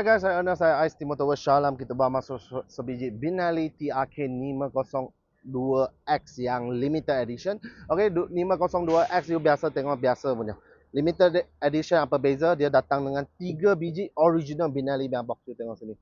Hai guys, saya Ais Timothy Shalom. Kita bawa masuk sebiji Benelli TRK 502X yang limited edition. Okey, 502X you biasa tengok biasa punya. Limited edition apa beza? Dia datang dengan 3 biji original Benelli punya box. You tengok sini.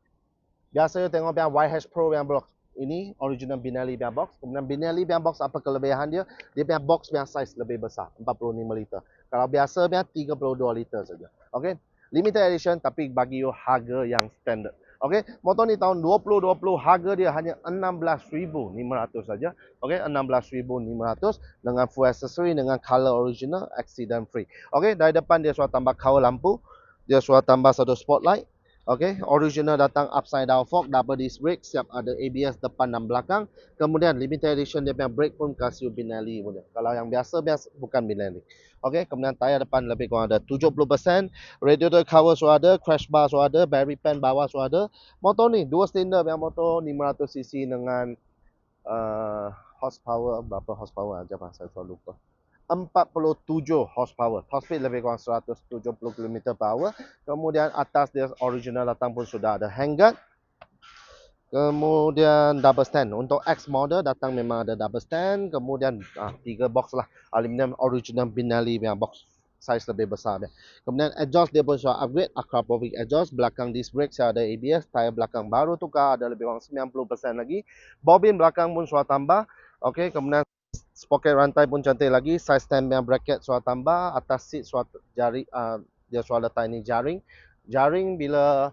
Biasa you tengok punya YH Pro punya box. Ini original Benelli punya box. Kemudian Benelli punya box apa kelebihan dia? Dia punya box punya size lebih besar, 45 liter. Kalau biasa punya 32 liter saja. Okey. Limited edition tapi bagi you harga yang standard. Okey, motor ni tahun 2020 harga dia hanya 16,500 saja. Okey, 16,500 dengan full accessory dengan color original, accident free. Okey, dari depan dia sudah tambah cover lampu, dia sudah tambah satu spotlight. Okey, original datang upside down fork, double disc brake, siap ada ABS depan dan belakang. Kemudian limited edition dia punya brake pun kasih Benelli punya. Kalau yang biasa bukan Benelli. Okey, kemudian tayar depan lebih kurang ada 70%, radiator cover sudah ada, crash bar sudah ada, battery pan bawah sudah ada. Motor ni dua silinder punya motor 500cc dengan horsepower berapa horsepower aja Pak, saya selalu lupa. 47 horsepower. Top speed lebih kurang 170 km/h. Kemudian atas dia original datang pun sudah ada handguard. Kemudian double stand. Untuk X model datang memang ada double stand. Kemudian 3 box lah. Aluminium original Benelli yang box size lebih besar dia. Kemudian exhaust dia pun sudah upgrade. Akrapovic exhaust. Belakang disc brake saya ada ABS. Tayar belakang baru tukar. Ada lebih kurang 90% lagi. Bobin belakang pun sudah tambah. Okey, kemudian sprocket rantai pun cantik lagi. Side stand yang bracket sudah tambah. Atas seat sudah jari, dia sudah letak ini jaring. Jaring bila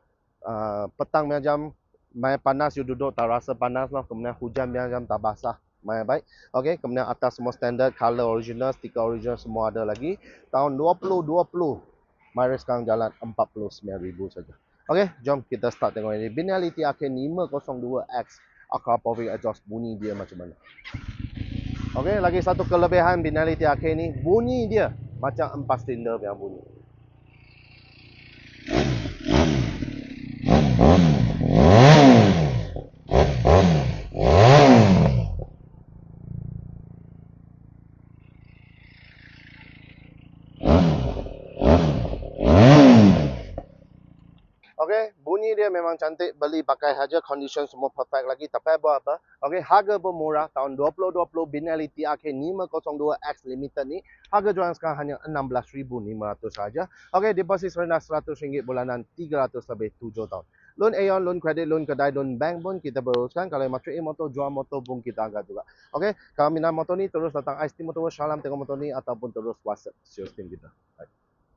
petang jam main panas, you duduk tak rasa panas lah. Kemudian hujan jam tak basah. Main baik. Okey, kemudian atas semua standard, color original, stiker original semua ada lagi. Tahun 2020. Mari sekarang jalan 49,000 saja. Okey, jom kita start tengok ini. Benelli TRK 502X Akrapovic exhaust, bunyi dia macam mana. Okey, lagi satu kelebihan Benelli TRK ni, bunyi dia macam 4 silinder punya bunyi. Okey, bunyi dia memang cantik, beli pakai saja, condition semua perfect lagi, tak payah buat apa. Okey, harga pun murah, tahun 2020 Benelli TRK 502X Limited ni, harga jualan sekarang hanya 16,500 saja. Okey, deposit serendah RM100 bulanan, 300 lebih 7 tahun. Loan Aeon, loan kredit, loan kedai, loan bank pun kita beruruskan. Kalau yang trade motor, jual motor pun kita angkat juga. Okey, kalau minat motor ni terus datang Ais Timothy Shalom tengok motor ni ataupun terus WhatsApp sales team kita. Baik.